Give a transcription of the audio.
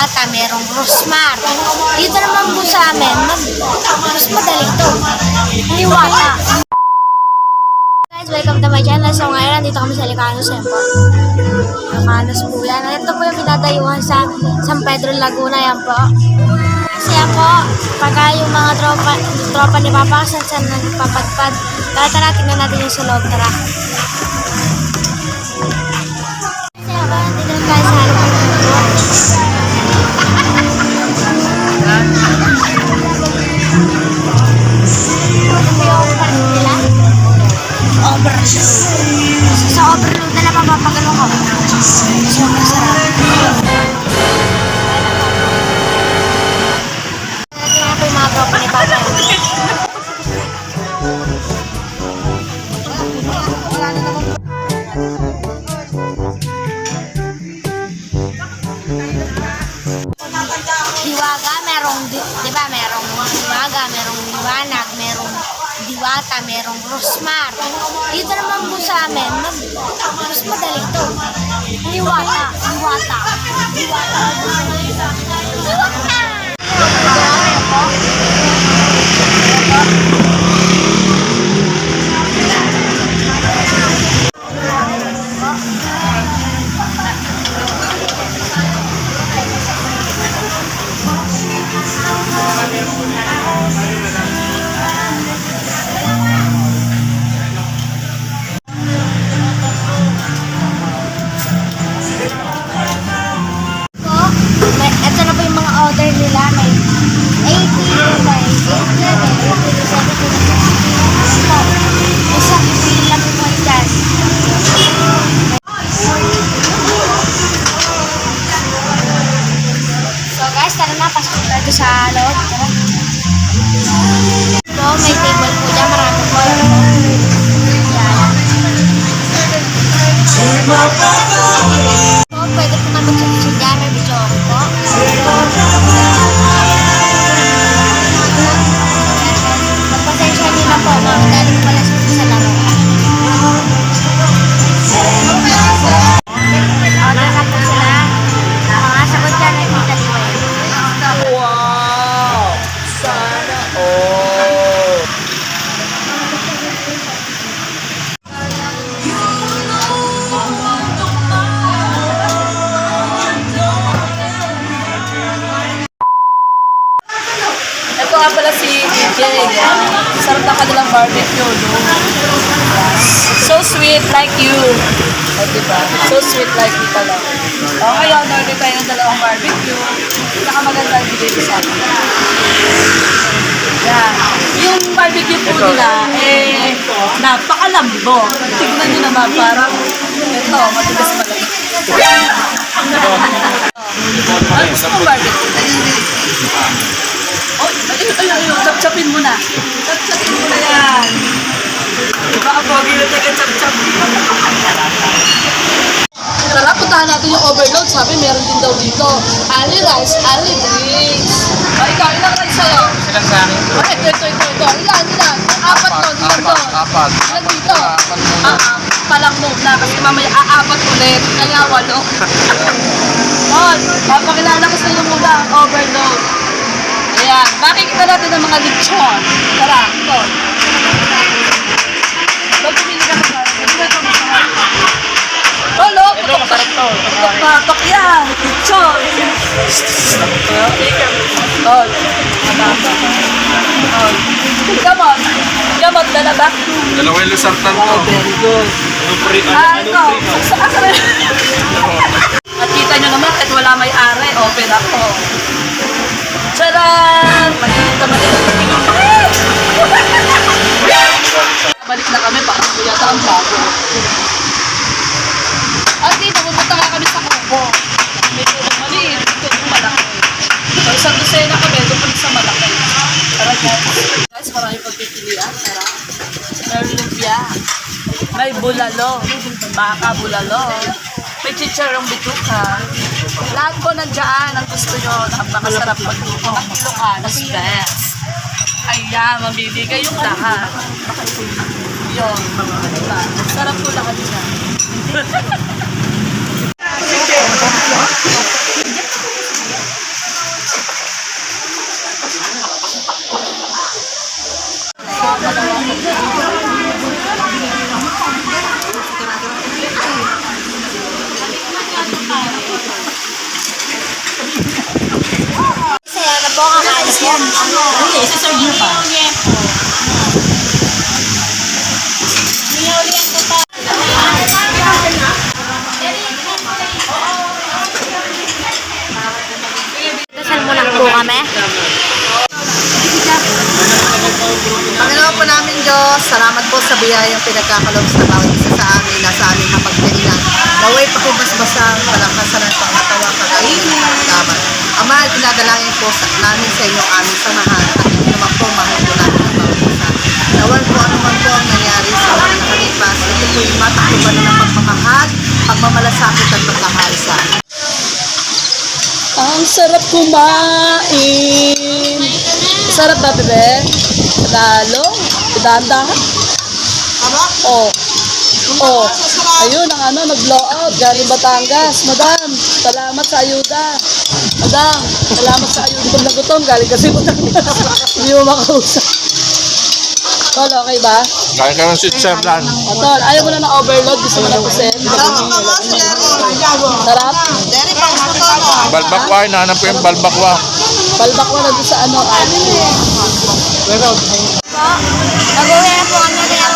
Diwata, merong Rosmar. Dito naman po sa amin, mas madali ito. Diwata. Guys, welcome to my channel. So ngayon, nandito kami sa Ilocanos po. Ilocanos po yan. Ito po yung pinatayuhan sa San Pedro, Laguna. Yan po. Kasi yan po, pagka yung mga tropa ni Papa, saan nagpapadpad. Tara, tingnan natin yung sa loob. Tara. Kasi yan po, nandito na tayo sa harapan. Overload. Sa overload na lang mapapagano ko. Sobrang sarap. Tingnan po yung mga tropa ni Papa. Diwaga, merong, di ba, merong Diwaga, merong Liwanag, merong Diwata, merong Rosmar. Dito naman po sa amin, mas madali ito. Diwata. Diwata. Diwata. Diwata. Ito na po yung mga order nila. May 80, may 87, isang pili lang po dyan. So guys, tara na. Pasok tayo sa loob. So may table po dyan. Marami po. Yan. So pwede po na mag-check dyan. May video po. Magpasensya nila po, dahil ko pala sa laro. Order na po sila. Mga sagot dyan ay may taliway. Wow! Sana all! Ito nga pala si DJ. Sarap na kanilang barbecue, no? So sweet like you. O, diba? So sweet like you pala. O, ngayon, order tayo ng dalawang barbecue. Nakamaganda yung bigay ko sa akin. Yan. Yung barbecue po nila, napakalambo. Tignan nyo naman, parang, ito, matigas pala. Ano gusto mo barbecue? Oh, ayun, chap-chapin mo na. Chap-chapin mo na yan. Diba ang pogi na taga-chap-chap? Tara, puntahan natin yung overload. Sabi, meron din daw dito. Ali rice, ali drinks. O, ikaw, ilang rice sa'yo? Ilan sa akin? O, ito. Ilan? Apat doon, ilan doon? Apat. Ilan dito? Palang muna, kasi mamaya aapat ulit. Kaya 8. On, papakilala ko sa inyo muna ang overload. Ayan, makikita natin ang mga lechon. Tara, ito. Ba't pumili ka sa Lolo, Ito, masarap to. patok yan. Lechon. On. Gamot, dala ba? Dalawang lusartan to. Very good. Ito. At kita nyo naman, kahit wala may are, open ako. Tcharan! Malinit. Balik na kami, baka po yata ang bago. At dito, pupunta nga kami sa kubo. May tulong maliit, tulong malaki. So, isang dosena kami, doon sa malaki. Tara guys. Guys, marami pagpipilian. Tara. May lumpia. May bulalo. Baka bulalo. May chicharong bituka. Lahat po nandiyan ang gusto nyo. Napakasarap magluto. Ang Ilocanos best. Ayan, mabibigay yung lahat. Yun. Diba? Sarap po lahat siya. yan. Hindi, isa-serve nyo pa. Dasal mo lang po kami. Panginoon po namin Diyos, salamat po sa biyayang pinagkakalob sa bawat isa sa amin na sa aming mapagpilihan. Naway pakibasbasang palakasan ng pangatawa kakainin at dapat. Ama, pinadalangin po namin sa inyo aming samahan at ito naman po mahal po namin ang bawat isa. Nawal po anuman po ang nangyari sa mga nakalipas. Ito po yung matakbuhan ng pagmamahal, pagmamalasakit at pagkahalsa. Ang sarap kumain. Sarap ba, bebe? Lalo? Dahan-dahan? Oh. Oh. Ayun, ang nag-blow out. Galing Batangas. Madam, salamat sa ayuda. Madam, salamat sa ayuda. Gutom na gutom. Galing kasi Batangas. Hindi mo makausap. Tol, okay ba? Kaya ka ng sweet chevron. Tol, ayaw mo na ng overload. Gusto mo na pusin. Sarap? Balbakwa, hinahanap ko yung balbakwa. Balbakwa na doon sa ano. Po, nag-uwi na po kami kaya